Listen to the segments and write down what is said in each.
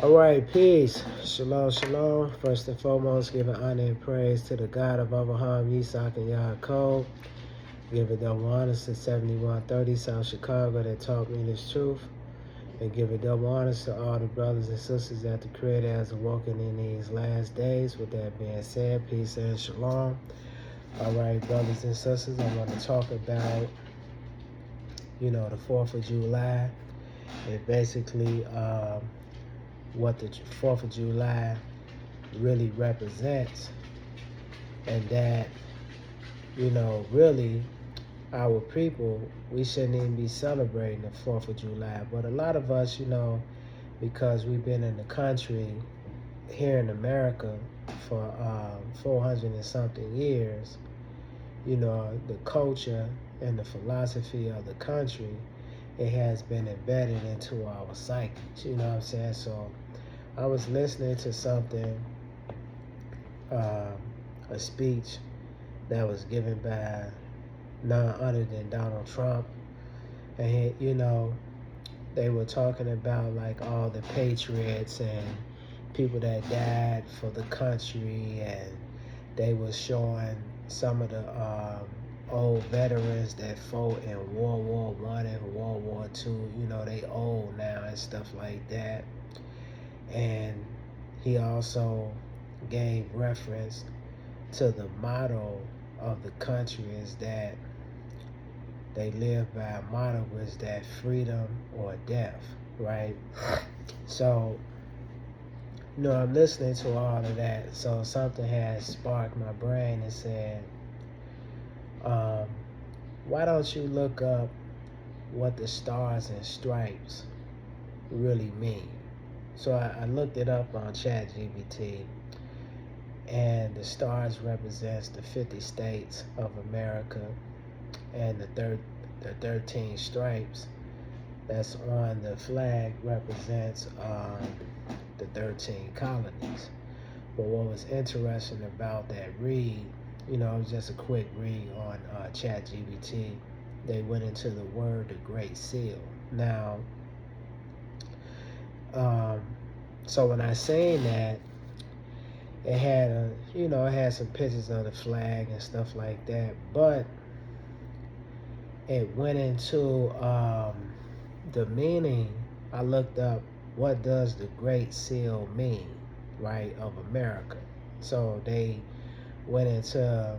All right, peace. Shalom, shalom. First and foremost, giving honor and praise to the God of Abraham, Yitzhak, and Yaakov. Giving double honors to 7130 South Chicago that taught me this truth. And giving double honors to all the brothers and sisters that the Creator has awoken in these last days. With that being said, peace and shalom. All right, brothers and sisters, I want to talk about, the 4th of July. And basically, what the 4th of July really represents, and that, really our people, we shouldn't even be celebrating the 4th of July. But a lot of us, because we've been in the country here in America for 400 and something years, the culture and the philosophy of the country, it has been embedded into our psyche. You know what I'm saying? So I was listening to something, a speech that was given by none other than Donald Trump. And, they were talking about like all the patriots and people that died for the country. And they were showing some of the old veterans that fought in World War I and World War II. They old now and stuff like that. And he also gave reference to the motto of the country is that they live by a motto is that freedom or death, right? So, I'm listening to all of that. So something has sparked my brain and said, why don't you look up what the stars and stripes really mean? So I looked it up on ChatGPT, and the stars represents the 50 states of America, and the 13 stripes that's on the flag represents the 13 colonies. But what was interesting about that read, it was just a quick read on ChatGPT. They went into the word, the Great Seal. Now, so when I seen that, it had it had some pictures of the flag and stuff like that, but it went into the meaning. I looked up what does the Great Seal mean, right, of America. So they went into,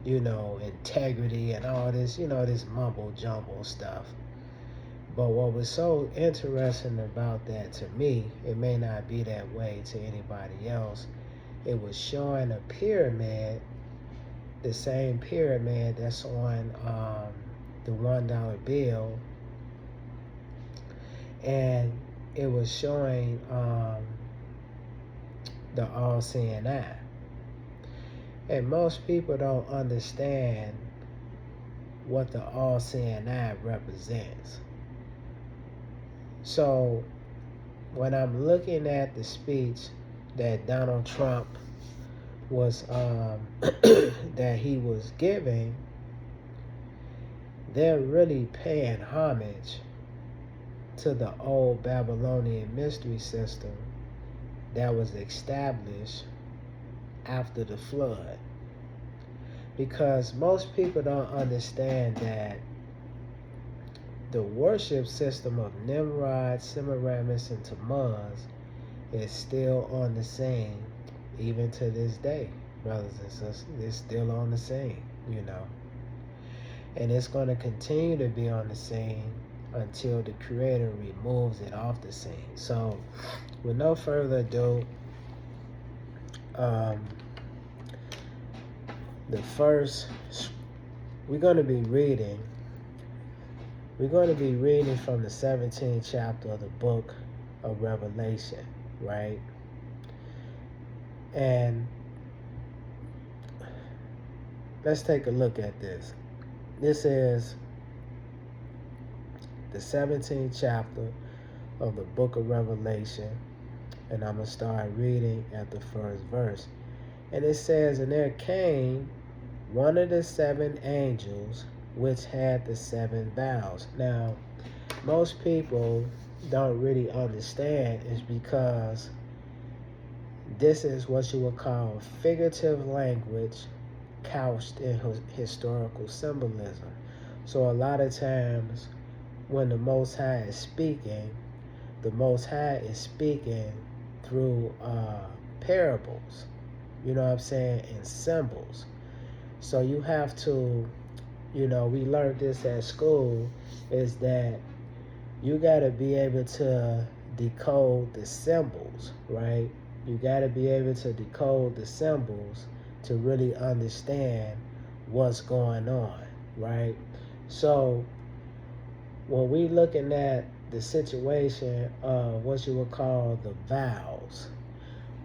integrity and all this, this mumble jumble stuff. But what was so interesting about that to me, it may not be that way to anybody else, it was showing a pyramid, the same pyramid that's on the $1 bill, and it was showing the all-seeing eye. And most people don't understand what the all-seeing eye represents. So when I'm looking at the speech that Donald Trump was that he was giving, they're really paying homage to the old Babylonian mystery system that was established after the flood. Because most people don't understand that the worship system of Nimrod, Semiramis, and Tammuz is still on the scene even to this day, brothers and sisters. It's still on the scene, And it's going to continue to be on the scene until the Creator removes it off the scene. So, with no further ado, we're going to be reading from the 17th chapter of the book of Revelation, right? And let's take a look at this. This is the 17th chapter of the book of Revelation, and I'm going to start reading at the first verse. And it says, "And there came one of the 7 angels which had the 7 vials." Now, most people don't really understand is because this is what you would call figurative language couched in historical symbolism. So a lot of times when the Most High is speaking, the Most High is speaking through parables, you know what I'm saying, and symbols. So you have to, we learned this at school, is that you got to be able to decode the symbols, right? You got to be able to decode the symbols to really understand what's going on, right? So when we looking at the situation of what you would call the vows,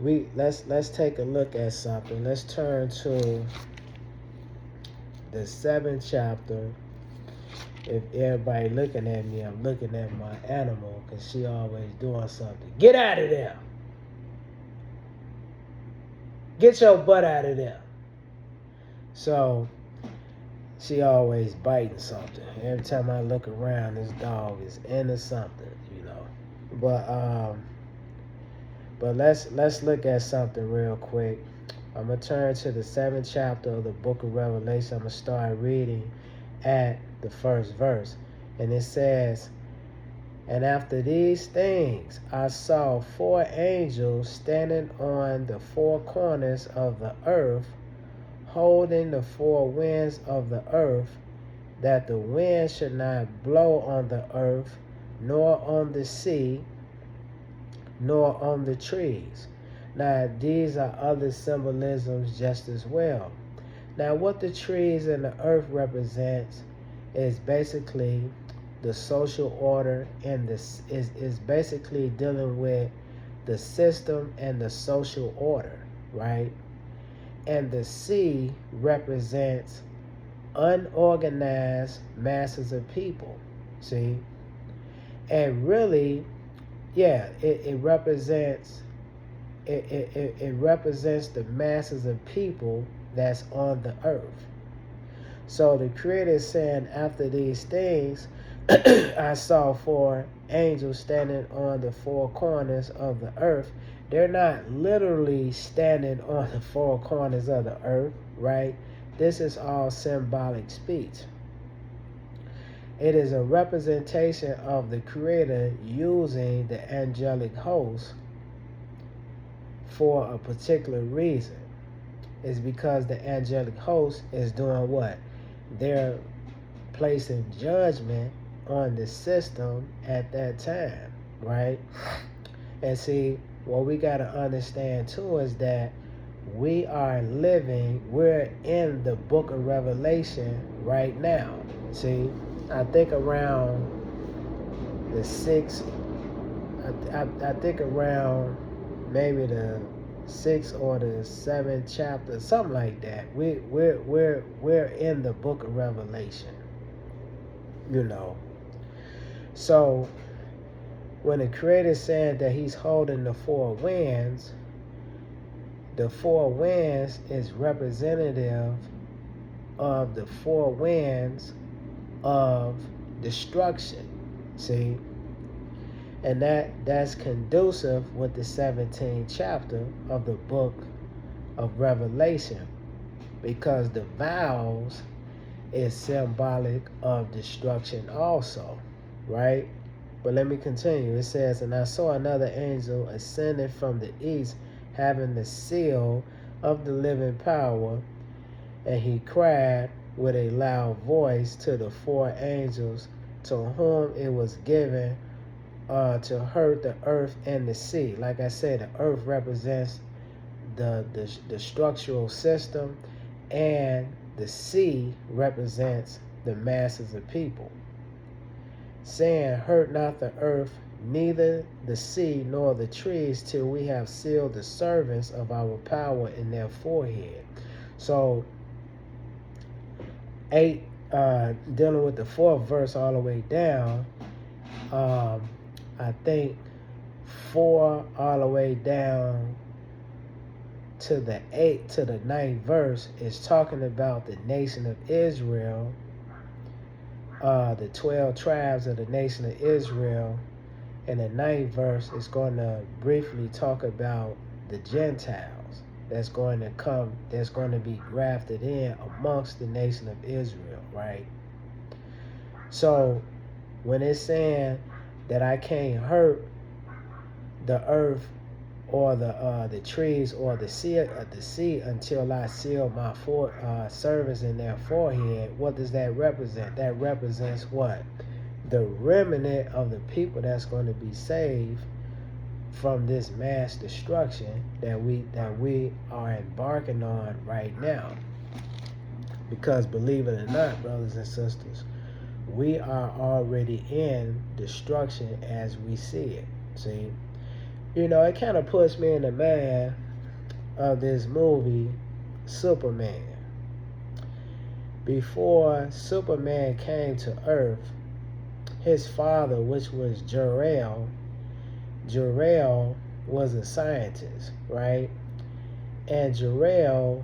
let's take a look at something. Let's turn to the 7th chapter. If everybody looking at me, I'm looking at my animal because she always doing something. Get out of there. Get your butt out of there. So she always biting something. Every time I look around, this dog is into something, But let's look at something real quick. I'm gonna turn to the 7th chapter of the book of Revelation. I'm gonna start reading at the first verse. And it says, "And after these things I saw 4 angels standing on the 4 corners of the earth, holding the 4 winds of the earth, that the wind should not blow on the earth, nor on the sea, nor on the trees." Now, these are other symbolisms just as well. Now, what the trees and the earth represents is basically the social order, and this is basically dealing with the system and the social order, right? And the sea represents unorganized masses of people, see? And really, yeah, it represents it represents the masses of people that's on the earth. So the Creator is saying, after these things, I saw 4 angels standing on the 4 corners of the earth. They're not literally standing on the 4 corners of the earth, right? This is all symbolic speech. It is a representation of the Creator using the angelic host for a particular reason. Is because the angelic host is doing what? They're placing judgment on the system at that time, right? And see, what we got to understand too is that we're in the book of Revelation right now. See, I think around the 6th, I think around maybe the 6th or the 7th chapter, something like that. We're in the book of Revelation, So when the Creator said that He's holding the 4 winds, the 4 winds is representative of the 4 winds of destruction. See? And that's conducive with the 17th chapter of the book of Revelation, because the vows is symbolic of destruction also, right? But let me continue. It says, "And I saw another angel ascending from the east, having the seal of the living power, and he cried with a loud voice to the 4 angels to whom it was given to hurt the earth and the sea." Like I said, the earth represents the structural system, and the sea represents the masses of people. Saying, "Hurt not the earth, neither the sea nor the trees, till we have sealed the servants of our power in their forehead." So 8, dealing with the 4th verse all the way down, I think 4 all the way down to the 9th verse is talking about the nation of Israel, the 12 tribes of the nation of Israel, And the 9th verse is going to briefly talk about the Gentiles that's going to come, that's going to be grafted in amongst the nation of Israel, right? So when it's saying that I can't hurt the earth or the trees or the sea until I seal my servants in their forehead, what does that represent? That represents what? The remnant of the people that's going to be saved from this mass destruction that we are embarking on right now. Because believe it or not, brothers and sisters, we are already in destruction as we see it. See, you know, it kind of puts me in the mind of this movie, Superman. Before Superman came to Earth, his father, which was Jor-El was a scientist, right? And Jor-El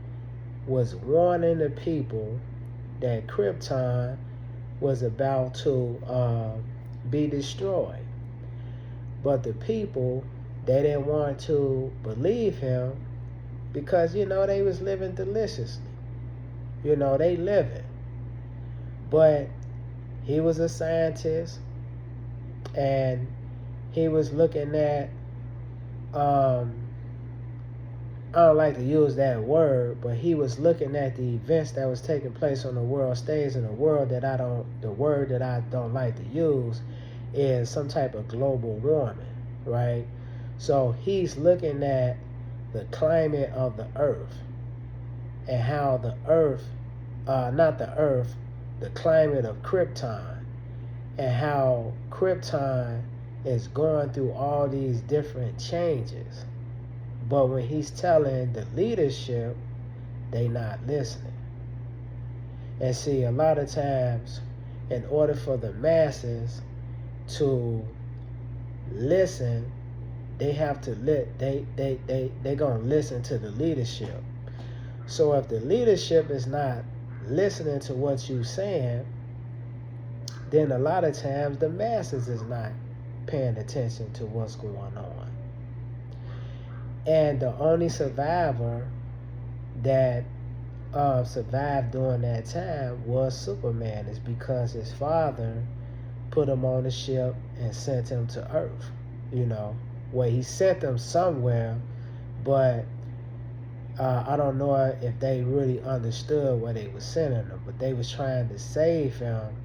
was warning the people that Krypton was about to be destroyed. But the people, they didn't want to believe him because, you know, they was living deliciously. You know, they living. But he was a scientist, and he was looking at, I don't like to use that word, but he was looking at the events that was taking place on the world stage, and the word that I don't like to use is some type of global warming, right? So he's looking at the climate of the earth and how the earth, the climate of Krypton, and how Krypton is going through all these different changes. But when he's telling the leadership, they not listening. And see, a lot of times, in order for the masses to listen, they have to they gonna listen to the leadership. So if the leadership is not listening to what you're saying, then a lot of times the masses is not paying attention to what's going on. And the only survivor that survived during that time was Superman, is because his father put him on a ship and sent him to Earth. You know, well, he sent them somewhere, but I don't know if they really understood where they were sending him, but they was trying to save him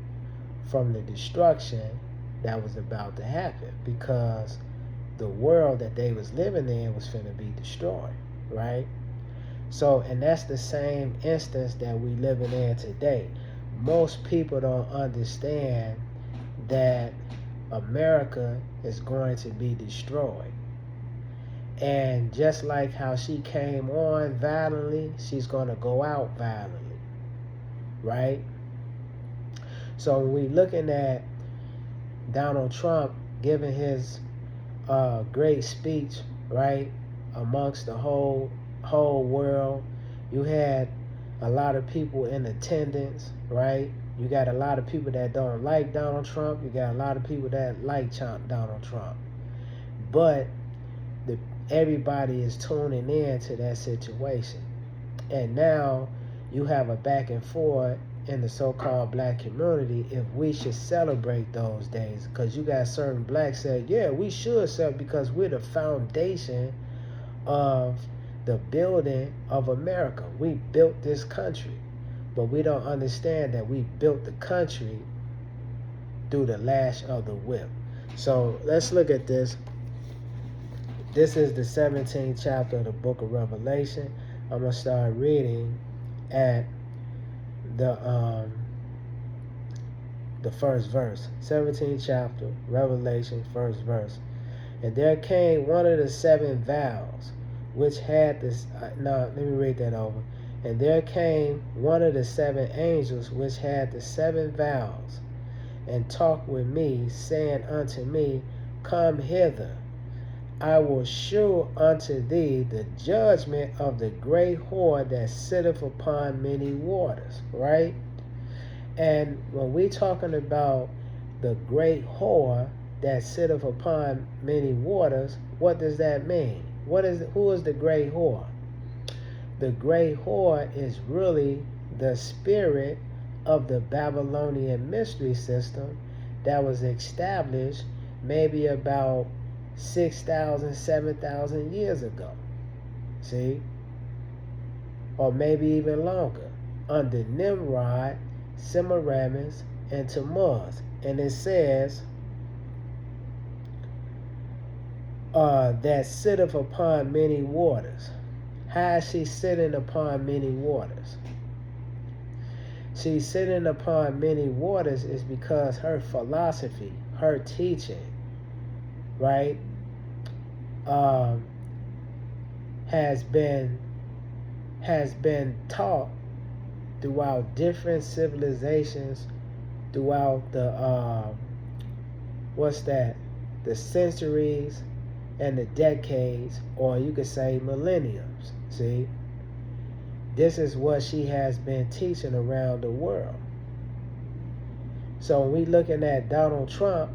from the destruction that was about to happen, because the world that they was living in was finna be destroyed, right? So, and that's the same instance that we living in today. Most people don't understand that America is going to be destroyed. And just like how she came on violently, she's going to go out violently, right? So when we looking at Donald Trump giving his great speech, right, amongst the whole world, you had a lot of people in attendance, right? You got a lot of people that don't like Donald Trump. You got a lot of people that like Donald Trump. But everybody is tuning in to that situation. And now you have a back and forth in the so-called black community if we should celebrate those days. Because you got certain blacks said, yeah, we should celebrate because we're the foundation of the building of America. We built this country. But we don't understand that we built the country through the lash of the whip. So let's look at this. This is the 17th chapter of the book of Revelation. I'm going to start reading at the first verse. 17th chapter, Revelation, first verse. And there came one of the 7 vials, which had this... let me read that over. And there came one of the 7 angels, which had the 7 vials, and talked with me, saying unto me, Come hither. I will shew unto thee the judgment of the great whore that sitteth upon many waters, right? And when we talking about the great whore, that sitteth upon many waters, what does that mean? Who is the great whore? The great whore is really the spirit of the Babylonian mystery system that was established maybe about 6,000, 7,000 years ago. See? Or maybe even longer. Under Nimrod, Semiramis, and Tammuz. And it says, that sitteth upon many waters. How is she sitting upon many waters? She's sitting upon many waters is because her philosophy, her teaching, right, has been taught throughout different civilizations, throughout the the centuries and the decades, or you could say millenniums. See, this is what she has been teaching around the world. So when we looking at Donald Trump,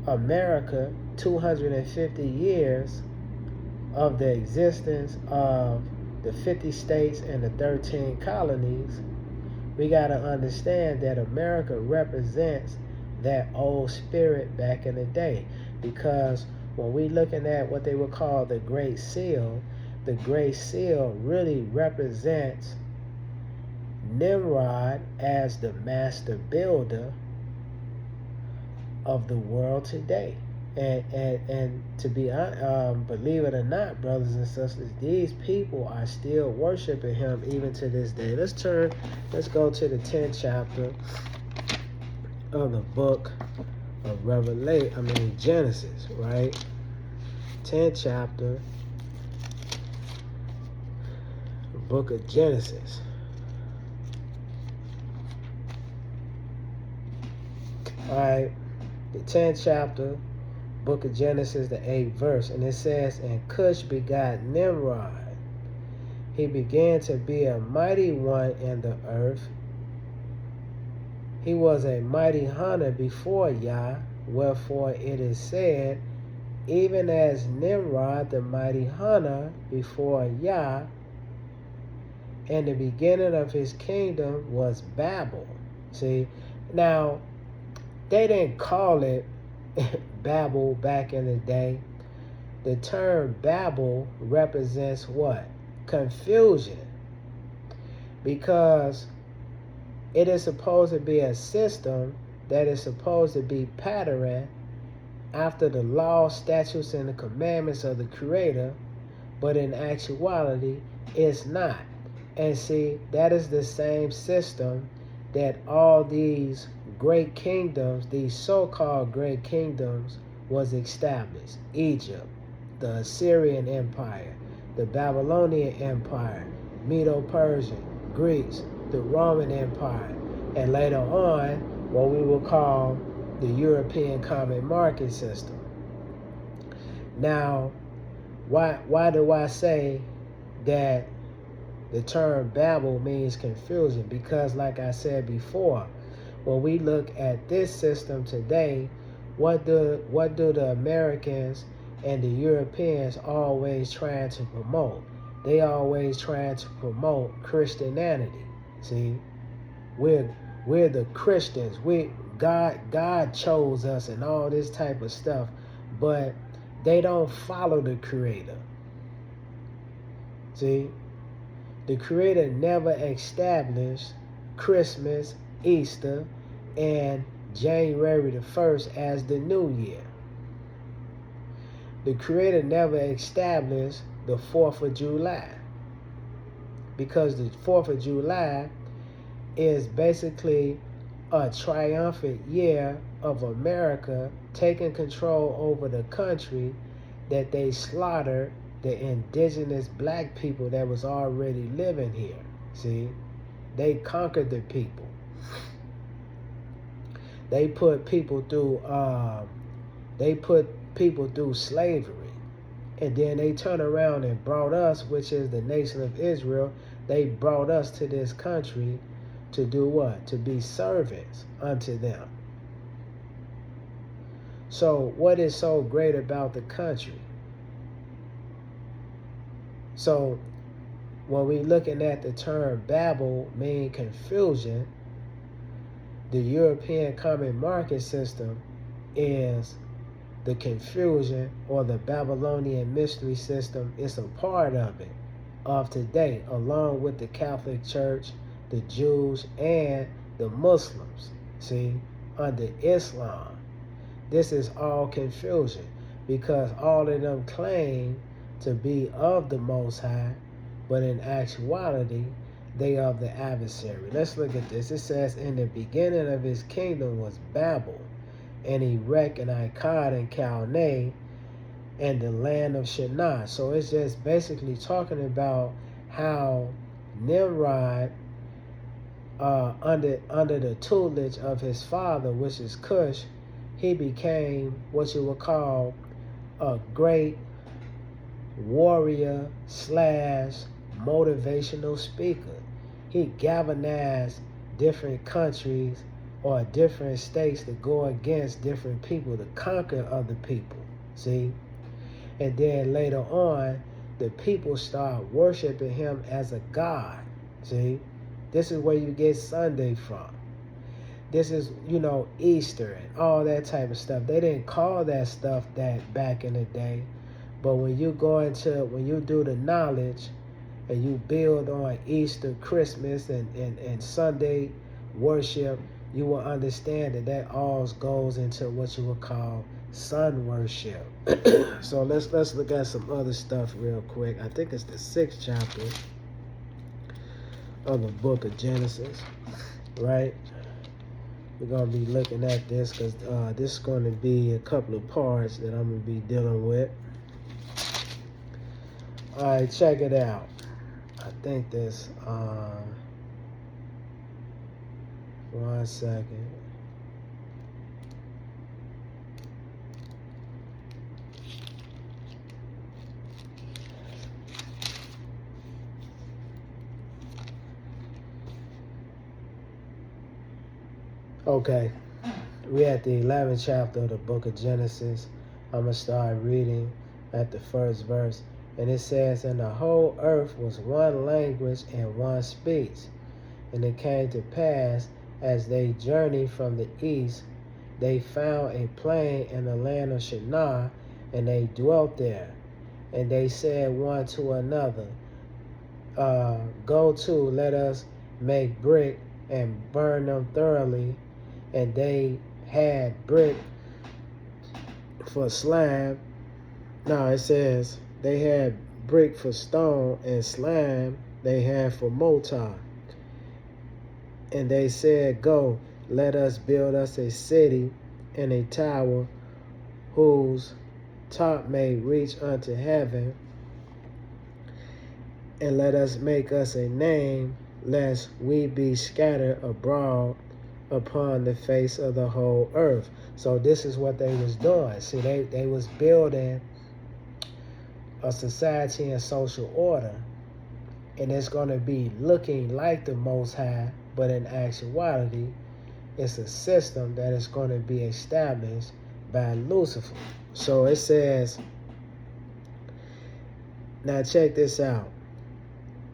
America, 250 years of the existence of the 50 states and the 13 colonies, we got to understand that America represents that old spirit back in the day. Because when we looking at what they would call the Great Seal really represents Nimrod as the master builder of the world today. And to be believe it or not, brothers and sisters, these people are still worshiping him even to this day. Let's go to the 10th chapter of the book of Genesis, right? 10th chapter, book of Genesis. All right, the 10th chapter, book of Genesis, the 8th verse, and it says, and Cush begot Nimrod. He began to be a mighty one in the earth. He was a mighty hunter before Yah, wherefore it is said, even as Nimrod the mighty hunter before Yah, and the beginning of his kingdom was Babel. See, now, they didn't call it Babel back in the day. The term Babel represents what? Confusion. Because it is supposed to be a system that is supposed to be patterned after the law, statutes, and the commandments of the Creator, but in actuality, it's not. And see, that is the same system that all these great kingdoms, these so-called great kingdoms, was established. Egypt, the Assyrian Empire, the Babylonian Empire, Medo-Persian, Greece, the Roman Empire, and later on, what we will call the European Common Market System. Now, why do I say that the term Babel means confusion? Because like I said before, when we look at this system today, what do the Americans and the Europeans always trying to promote? They always trying to promote Christianity. See, we're the Christians. God chose us and all this type of stuff, but they don't follow the Creator. See, the Creator never established Christmas, Easter, and January the 1st as the new year. The Creator never established the 4th of July, because the 4th of July is basically a triumphant year of America taking control over the country that they slaughtered the indigenous black people that was already living here. See, they conquered the people. They put people through slavery, and then they turned around and brought us, which is the nation of Israel, they brought us to this country to do what? To be servants unto them. So what is so great about the country? So when we looking at the term Babel mean confusion, the European Common Market System is the confusion, or the Babylonian mystery system is a part of it of today, along with the Catholic Church, the Jews, and the Muslims. See, under Islam, this is all confusion because all of them claim to be of the Most High, but in actuality, they of the adversary. Let's look at this. It says, in the beginning of his kingdom was Babel, and Erech and Akkad and Calneh, and the land of Shinar. So it's just basically talking about how Nimrod, under the tutelage of his father, which is Cush, he became what you would call a great warrior slash motivational speaker. He galvanized different countries or different states to go against different people, to conquer other people. See? And then later on, the people start worshiping him as a god. See? This is where you get Sunday from. This is, Easter and all that type of stuff. They didn't call that stuff that back in the day. But when you do the knowledge and you build on Easter, Christmas, and Sunday worship, you will understand that all goes into what you would call sun worship. So let's look at some other stuff real quick. I think it's the 6th chapter of the book of Genesis, right? We're going to be looking at this because this is going to be a couple of parts that I'm going to be dealing with. All right, check it out. I think this, 1 second. Okay, we're at the 11th chapter of the book of Genesis. I'm going to start reading at the first verse. And it says, and the whole earth was one language and one speech. And it came to pass, as they journeyed from the east, they found a plain in the land of Shinar, and they dwelt there. And they said one to another, go to, let us make brick and burn them thoroughly. And they had brick for slab. No, it says they had brick for stone, and slime they had for mortar. And they said, go, let us build us a city and a tower whose top may reach unto heaven, and let us make us a name, lest we be scattered abroad upon the face of the whole earth. So this is what they was doing. See, they was building a society and social order, and it's going to be looking like the Most High, but in actuality, it's a system that is going to be established by Lucifer. So it says, now check this out.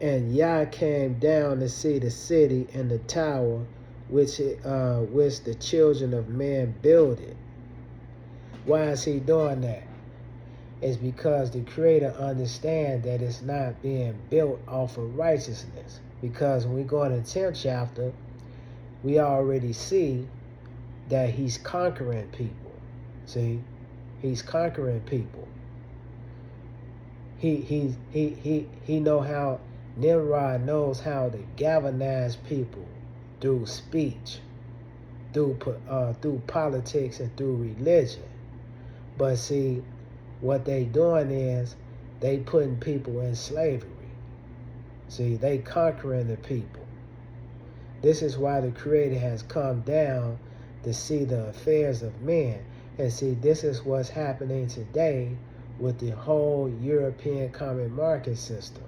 And Yah came down to see the city and the tower which the children of men builded. Why is he doing that? It's because the Creator understands that it's not being built off of righteousness. Because when we go in the 10th chapter, we already see that he's conquering people. See, he's conquering people. He know how, Nimrod knows how to galvanize people through speech, through politics, and through religion. But see, what they doing is they putting people in slavery. See, they conquering the people. This is why the Creator has come down to see the affairs of men. And see, this is what's happening today with the whole European Common Market System.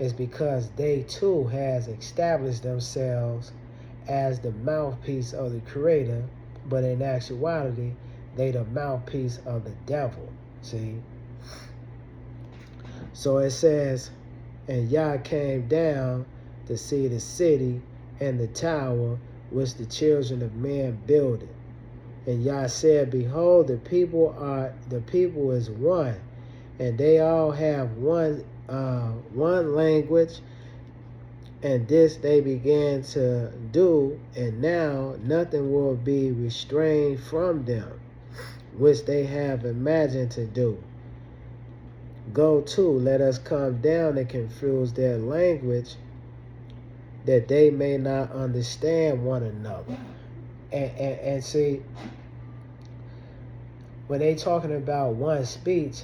It's because they too has established themselves as the mouthpiece of the Creator, but in actuality, They the mouthpiece of the devil. See? So it says, and Yah came down to see the city and the tower which the children of men builded. And Yah said, behold, the people is one, and they all have one language, and this they began to do, and now nothing will be restrained from them, which they have imagined to do. Go to, let us come down and confuse their language, that they may not understand one another. And see, when they talking about one speech,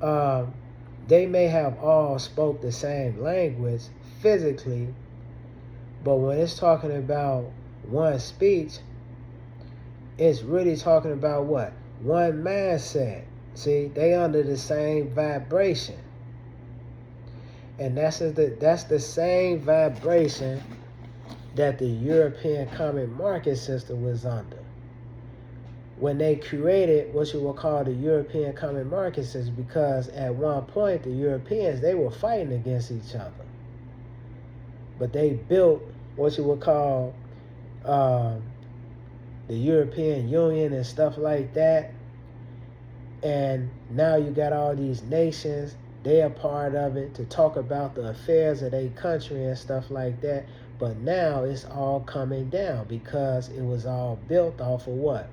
they may have all spoke the same language physically, but when it's talking about one speech, it's really talking about what? One mindset. See, they under the same vibration. And that's the same vibration that the European Common Market System was under. When they created what you will call the European Common Market System, because at one point the Europeans, they were fighting against each other. But they built what you would call the European Union and stuff like that. And now you got all these nations, they are part of it, to talk about the affairs of their country and stuff like that. But now it's all coming down because it was all built off of what?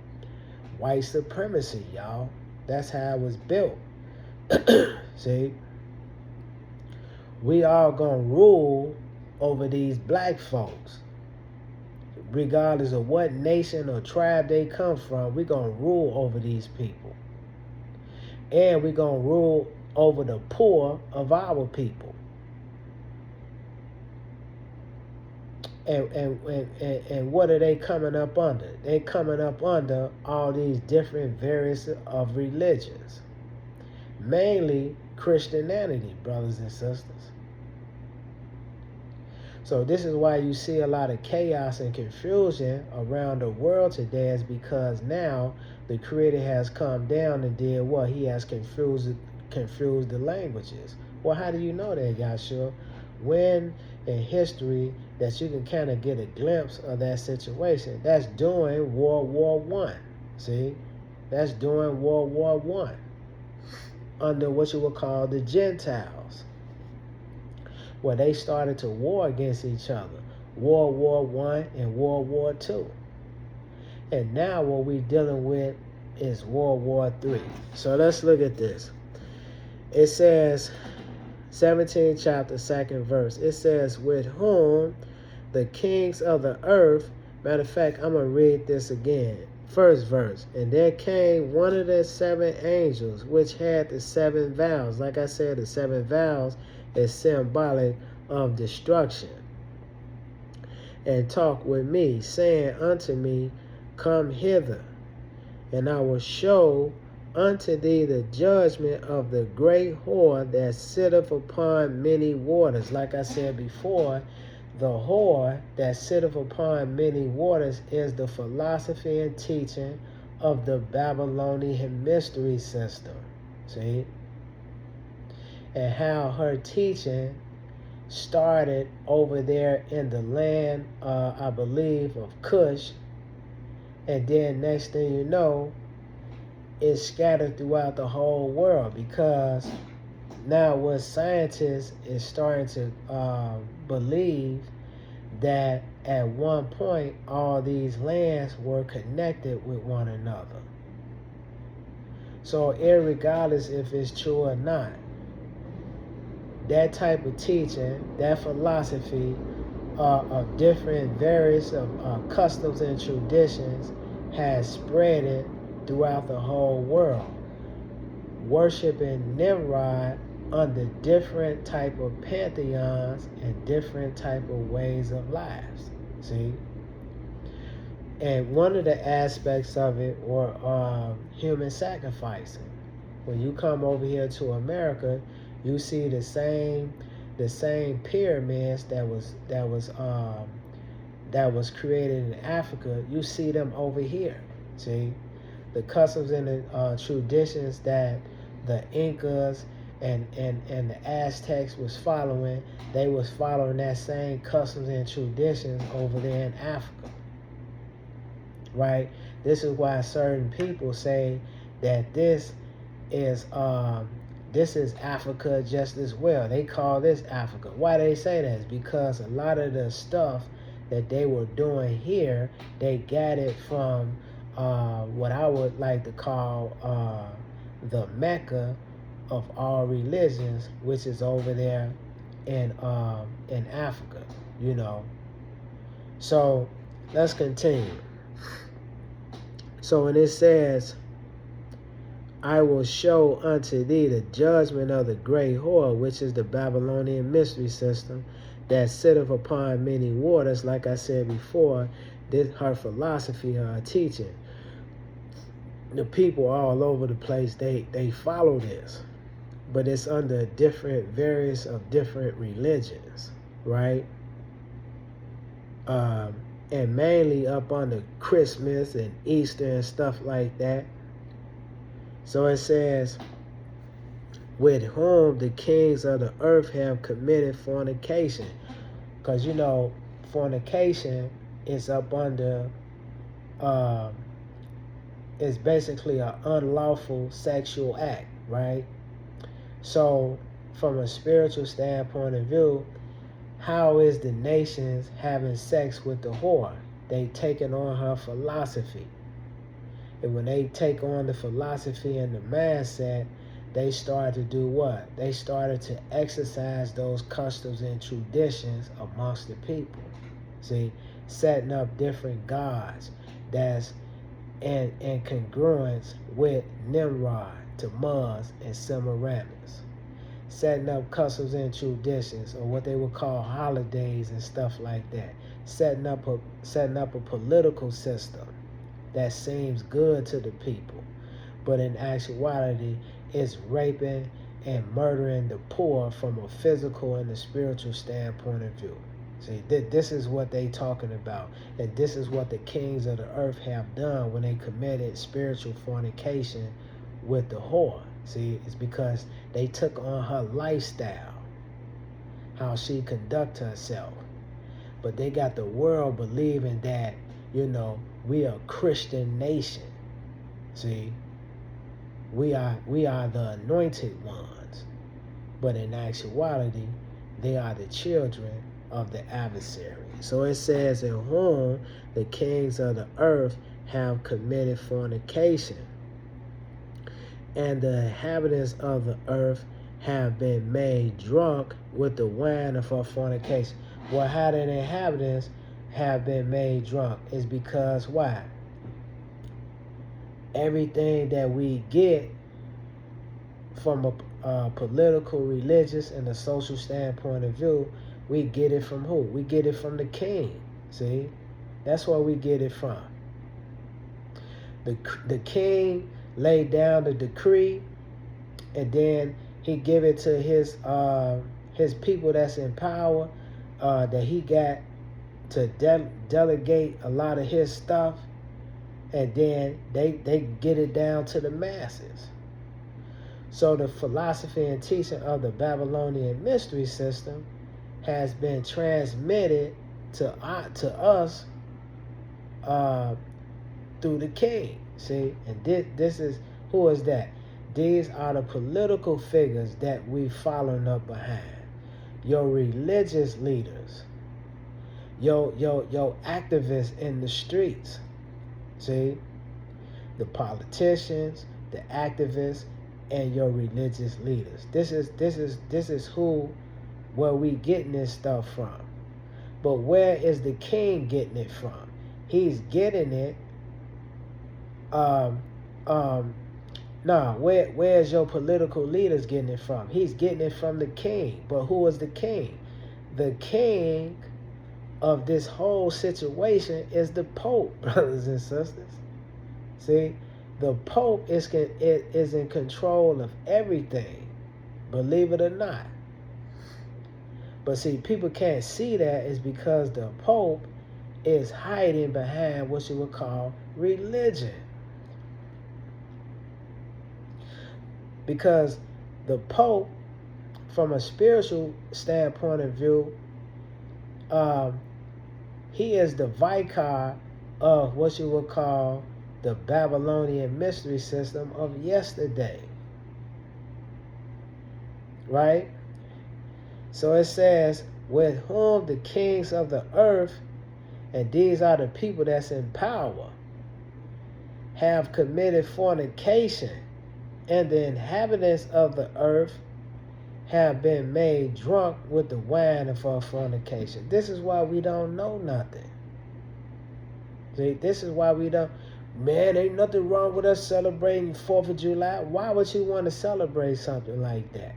White supremacy, y'all. That's how it was built. See? We all gonna rule over these black folks. Regardless of what nation or tribe they come from, we gonna rule over these people. And we're going to rule over the poor of our people. And what are they coming up under? They coming up under all these different various of religions. Mainly Christianity, brothers and sisters. So this is why you see a lot of chaos and confusion around the world today, is because now the Creator has come down and did what? He has confused the languages. Well, how do you know that, Yahshua? When in history that you can kind of get a glimpse of that situation? That's during World War I. See? That's during World War I. Under what you would call the Gentiles, where they started to war against each other. World War I and World War II. And now what we're dealing with is World War III. So let's look at this. It says, 17th chapter, 2nd verse. It says, with whom the kings of the earth, matter of fact, I'm going to read this again. First verse. And there came one of the 7 angels, which had the 7 vials. Like I said, the 7 vials is symbolic of destruction. And talked with me, saying unto me, come hither, and I will show unto thee the judgment of the great whore that sitteth upon many waters. Like I said before, the whore that sitteth upon many waters is the philosophy and teaching of the Babylonian mystery system. See? And how her teaching started over there in the land, I believe, of Cush. And then next thing you know, it's scattered throughout the whole world, because now what scientists is starting to believe that at one point all these lands were connected with one another. So irregardless if it's true or not, that type of teaching, that philosophy of different various customs and traditions has spread it throughout the whole world, worshiping Nimrod under different type of pantheons and different type of ways of lives. See? And one of the aspects of it were human sacrificing. When you come over here to America, you see the same pyramids that was created in Africa. You see them over here. See, the customs and the traditions that the Incas and the Aztecs was following, they was following that same customs and traditions over there in Africa, right? This is why certain people say that this is Africa just as well. They call this Africa. Why they say that is because a lot of the stuff that they were doing here, they got it from what I would like to call the Mecca of all religions, which is over there in Africa, you know. So let's continue. So when it says, I will show unto thee the judgment of the great whore, which is the Babylonian mystery system, that sitteth upon many waters, like I said before, this her philosophy, her teaching. The people all over the place, they follow this, but it's under various of different religions, right? And mainly up under Christmas and Easter and stuff like that. So it says, with whom the kings of the earth have committed fornication. Because, you know, fornication is up under, it's basically an unlawful sexual act, right? So from a spiritual standpoint of view, how is the nations having sex with the whore? They taking on her philosophy. And when they take on the philosophy and the mindset, they started to do what? They started to exercise those customs and traditions amongst the people. See, setting up different gods that's in congruence with Nimrod, Tammuz, and Semiramis. Setting up customs and traditions, or what they would call holidays and stuff like that. Setting up a political system that seems good to the people, but in actuality it's raping and murdering the poor from a physical and a spiritual standpoint of view. See, this is what they talking about, and this is what the kings of the earth have done when they committed spiritual fornication with the whore. See, it's because they took on her lifestyle, how she conduct herself, but they got the world believing that, you know, we are a Christian nation. See, we are the anointed ones, but in actuality, they are the children of the adversary. So it says, in whom the kings of the earth have committed fornication, and the inhabitants of the earth have been made drunk with the wine of her fornication. Well, how the inhabitants have been made drunk is because why? Everything that we get from a political, religious, and a social standpoint of view, we get it from who? We get it from the king. See, that's where we get it from. The king laid down the decree, and then he give it to his people that's in power, that he got to delegate a lot of his stuff, and then they get it down to the masses. So the philosophy and teaching of the Babylonian mystery system has been transmitted to us through the king. See, and this is, who is that? These are the political figures that we following up behind. Your religious leaders, your activists in the streets. See, the politicians, the activists, and your religious leaders. This is where we getting this stuff from. But where is the king getting it from? He's getting it. Where's your political leaders getting it from? He's getting it from the king. But who is the king? The king of this whole situation is the Pope, brothers and sisters. See, the Pope is in control of everything, believe it or not. But see, people can't see that is because the Pope is hiding behind what you would call religion. because the Pope, from a spiritual standpoint of view, he is the vicar of what you would call the Babylonian mystery system of yesterday. Right? So it says, with whom the kings of the earth, and these are the people that's in power, have committed fornication, and the inhabitants of the earth have been made drunk with the wine of our fornication. This is why we don't know nothing. See, this is why we don't. Man, ain't nothing wrong with us celebrating 4th of July. Why would you want to celebrate something like that?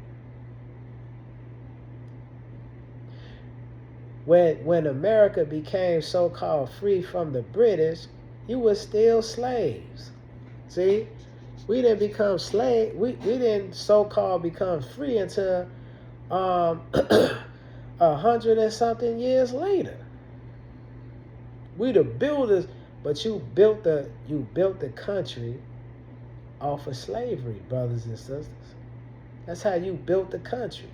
When America became so-called free from the British, you were still slaves. See? We didn't become slaves. We didn't so-called become free until 100 and something years later. We the builders, but you built the country off of slavery, brothers and sisters. That's how you built the country.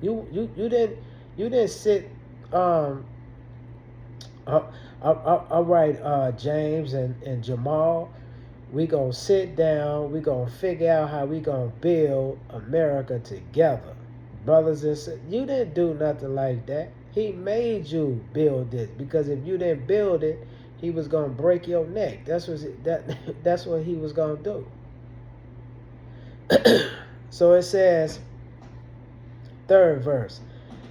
You didn't sit. All right, James and Jamal, we gonna sit down. We gonna figure out how we gonna build America together, brothers and sisters. You didn't do nothing like that. He made you build it, because if you didn't build it, he was gonna break your neck. That's what he was gonna do. So it says, 3rd verse.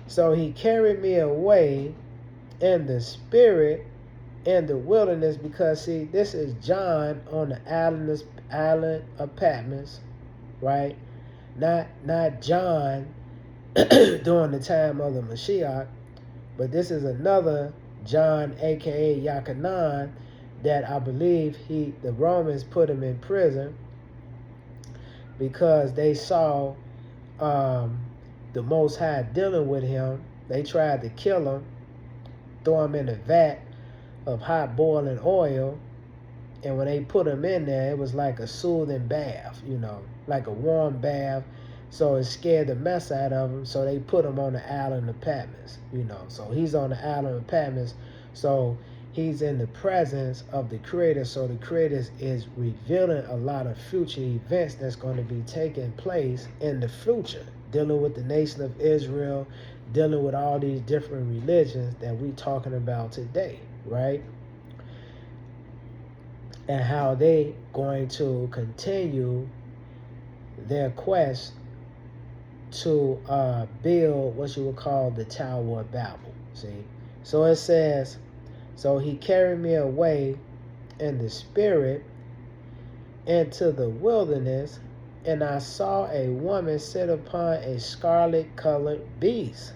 So he carried me away in the spirit in the wilderness, because see, this is John on the island of Patmos, right? Not John during the time of the Mashiach, but this is another John, aka Yachanan, that I believe the Romans put him in prison because they saw the Most High dealing with him. They tried to kill him, throw him in a vat of hot boiling oil, and when they put him in there, it was like a soothing bath, like a warm bath. So it scared the mess out of him. So they put him on the island of Patmos, So he's on the island of Patmos. So he's in the presence of the Creator. So the Creator is revealing a lot of future events that's going to be taking place in the future, dealing with the nation of Israel, dealing with all these different religions that we talking about today, right? And how they going to continue their quest to build what you would call the Tower of Babel. See? So it says, so he carried me away in the spirit into the wilderness, and I saw a woman sit upon a scarlet-colored beast,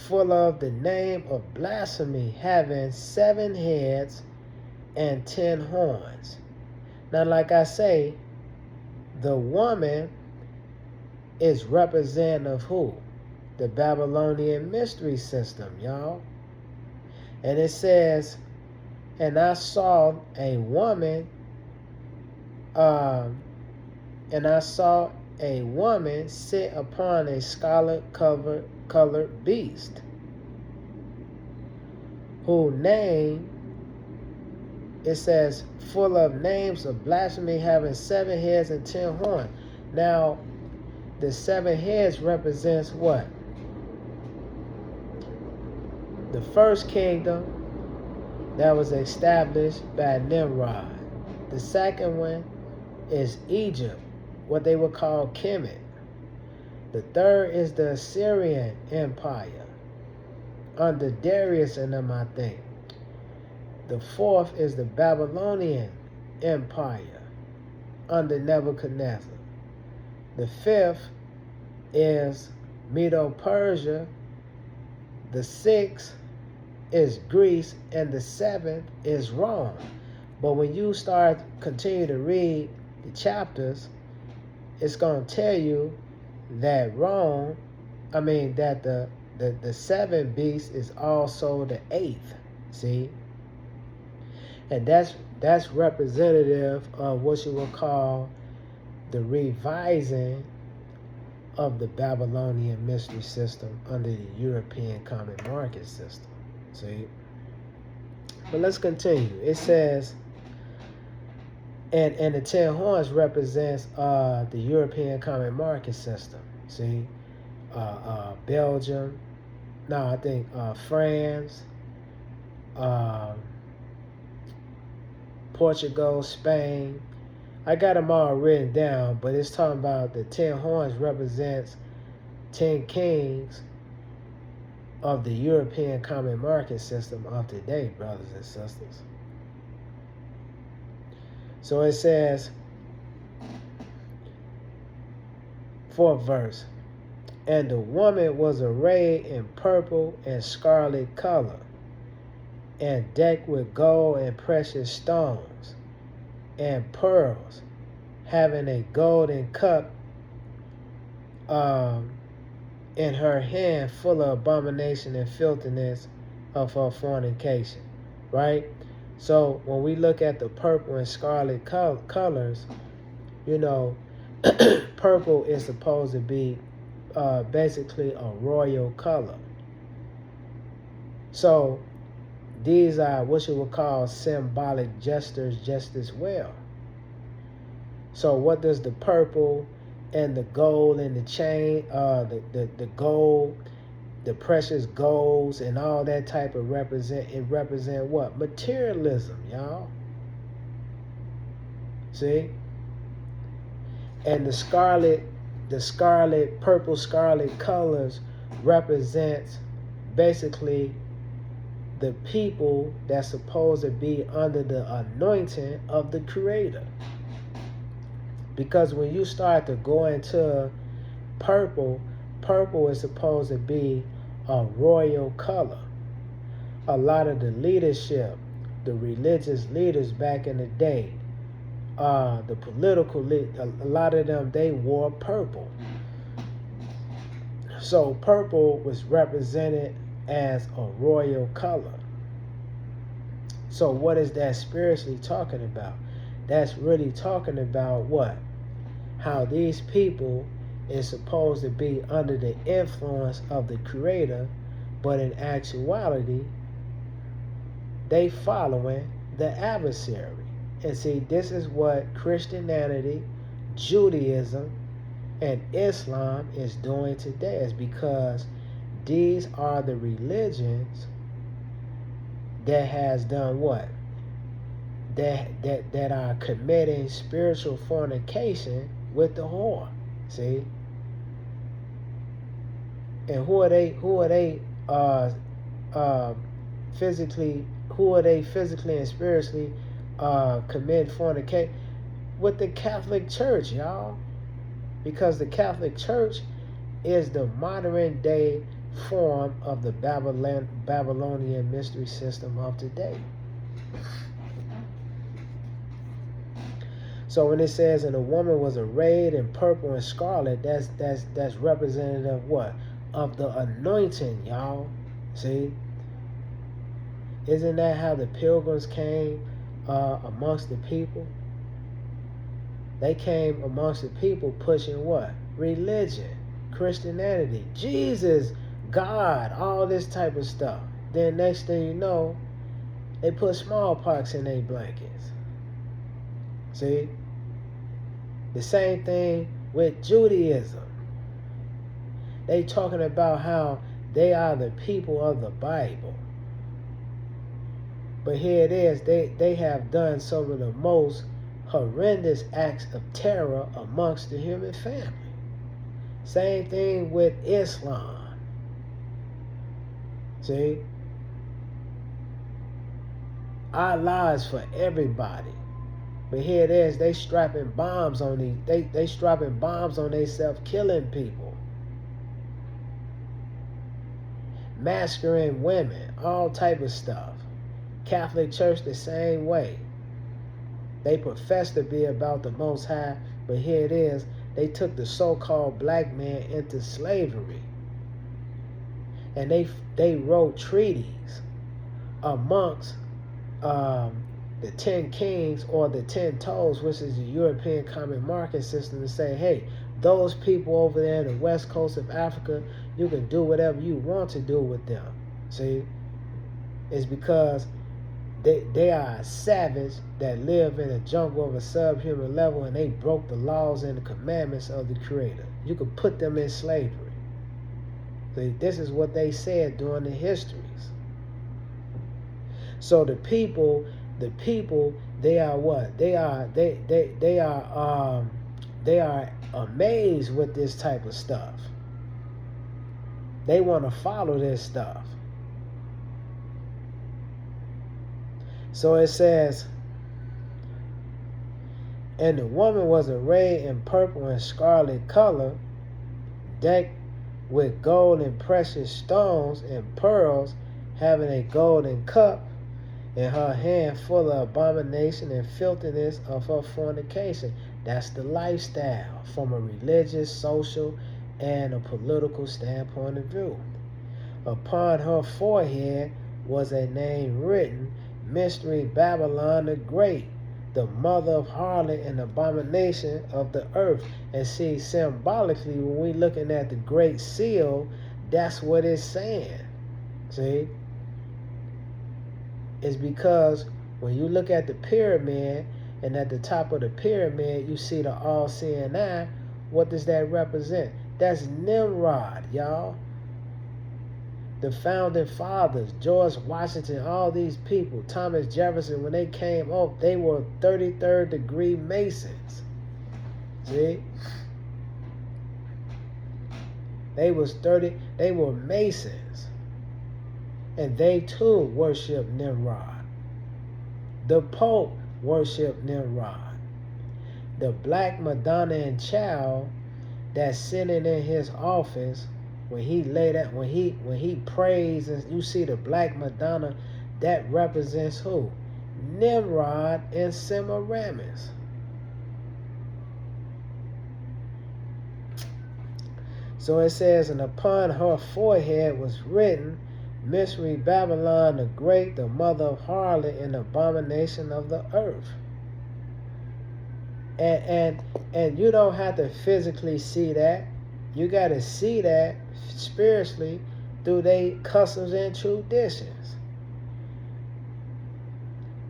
full of the name of blasphemy, having 7 heads and 10 horns. Now, like I say, the woman is representative of who? The Babylonian mystery system, y'all. And it says, and I saw a woman, sit upon a scarlet-colored beast, whose name, it says, full of names of blasphemy, having 7 heads and 10 horns. Now, the 7 heads represents what? The first kingdom that was established by Nimrod. The second one is Egypt, what they would call Kemet. The third is the Assyrian Empire, under Darius and them, I think. The fourth is the Babylonian Empire, under Nebuchadnezzar. The fifth is Medo-Persia. The sixth is Greece, and the seventh is Rome. But when you continue to read the chapters, it's going to tell you that the 7th beast is also the 8th. See? And that's that's representative of what you would call the revising of the Babylonian mystery system under the European common market system. See? But let's continue. It says, and the 10 horns represents the European common market system. See? Belgium, no, I think France, Portugal, Spain. I got them all written down, but it's talking about the 10 horns represents 10 kings of the European common market system of today, brothers and sisters. So it says, 4th verse, and the woman was arrayed in purple and scarlet color, and decked with gold and precious stones, and pearls, having a golden cup in her hand, full of abomination and filthiness of her fornication. Right? So when we look at the purple and scarlet colors, you know, purple is supposed to be basically a royal color. So these are what you would call symbolic gestures just as well. So what does the purple and the gold and the chain, the gold, the precious golds and all that type of represent what? Materialism, y'all. See? And the purple scarlet colors represents basically the people that's supposed to be under the anointing of the Creator. Because when you start to go into purple is supposed to be a royal color. A lot of the leadership, the religious leaders back in the day, the political a lot of them, they wore purple. So purple was represented as a royal color. So what is that spiritually talking about? That's really talking about what? How these people is supposed to be under the influence of the Creator, but in actuality, they following the adversary. And see, this is what Christianity, Judaism, and Islam is doing today. Is because these are the religions that has done what? That are committing spiritual fornication with the whore. See? And who are they physically and spiritually commit fornication? With the Catholic Church, y'all. Because the Catholic Church is the modern day form of the Babylonian mystery system of today. So when it says, and a woman was arrayed in purple and scarlet, that's representative of what? Of the anointing, y'all. See? Isn't that how the pilgrims came amongst the people? They came amongst the people pushing what? Religion, Christianity, Jesus, God, all this type of stuff. Then next thing you know, they put smallpox in their blankets. See? The same thing with Judaism. They talking about how they are the people of the Bible. But here it is, they have done some of the most horrendous acts of terror amongst the human family. Same thing with Islam. See? Allah is for everybody. But here it is, they strapping bombs on they strapping bombs on themselves, killing people. Massacring women, all type of stuff. Catholic Church the same way. They profess to be about the Most High, but here it is, they took the so-called black man into slavery. And they wrote treaties amongst the 10 kings or the 10 toes, which is the European common market system, to say, hey, those people over there in the west coast of Africa, you can do whatever you want to do with them. See? It's because they are a savage that live in a jungle of a subhuman level, and they broke the laws and the commandments of the Creator. You could put them in slavery. See, this is what they said during the histories. So the people, they are what? They are amazed with this type of stuff. They want to follow this stuff. So it says, and the woman was arrayed in purple and scarlet color, decked with gold and precious stones and pearls, having a golden cup in her hand full of abomination and filthiness of her fornication. That's the lifestyle from a religious, social, and a political standpoint of view. Upon her forehead was a name written, Mystery Babylon the Great, the mother of harlot and abomination of the earth. And see, symbolically, when we looking at the Great Seal, that's what it's saying. See? It's because when you look at the pyramid, and at the top of the pyramid, you see the all-seeing eye, what does that represent? That's Nimrod, y'all. The founding fathers, George Washington, all these people, Thomas Jefferson, when they came up, they were 33rd degree Masons. See? They were Masons. And they too worship Nimrod. The Pope worshiped Nimrod. The Black Madonna and Child that's sitting in his office, when he prays, and you see the Black Madonna, that represents who? Nimrod and Semiramis. So it says, and upon her forehead was written, Mystery Babylon the Great, the mother of harlot and abomination of the earth. And you don't have to physically see that. You got to see that spiritually through their customs and traditions.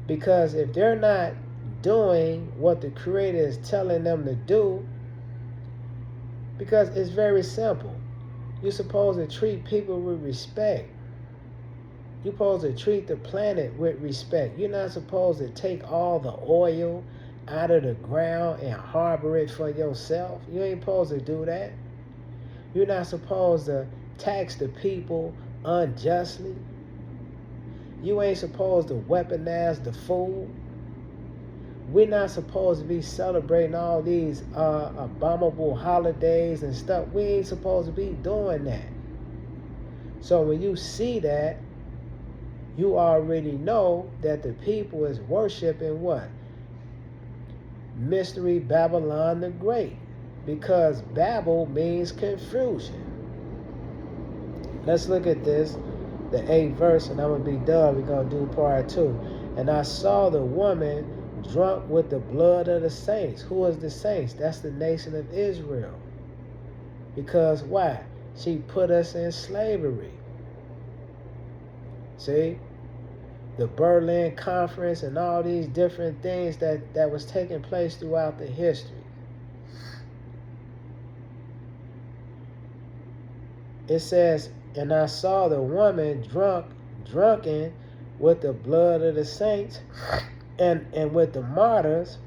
Because if they're not doing what the Creator is telling them to do, because it's very simple. You're supposed to treat people with respect. You're supposed to treat the planet with respect. You're not supposed to take all the oil out of the ground and harbor it for yourself. You ain't supposed to do that. You're not supposed to tax the people unjustly. You ain't supposed to weaponize the food. We're not supposed to be celebrating all these abominable holidays and stuff. We ain't supposed to be doing that. So when you see that, you already know that the people is worshiping what? Mystery Babylon the Great. Because Babel means confusion. Let's look at this, the 8th verse, and I'm going to be done. We're going to do part 2. And I saw the woman drunk with the blood of the saints. Who is the saints? That's the nation of Israel. Because why? She put us in slavery. See? The Berlin Conference and all these different things that was taking place throughout the history. It says, and I saw the woman drunken with the blood of the saints and with the martyrs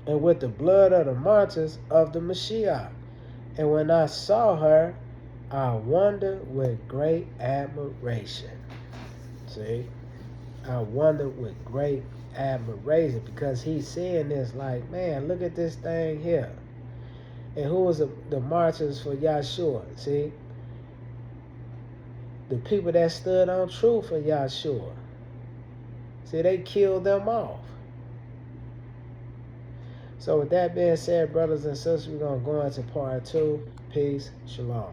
and with the blood of the martyrs of the Mashiach. And when I saw her, I wondered with great admiration. See? I wondered with great admiration, because he's seeing this like, man, look at this thing here. And who was the martyrs for Yahshua? See? The people that stood on truth for Yahshua. See, they killed them off. So with that being said, brothers and sisters, we're going to go into part 2. Peace. Shalom.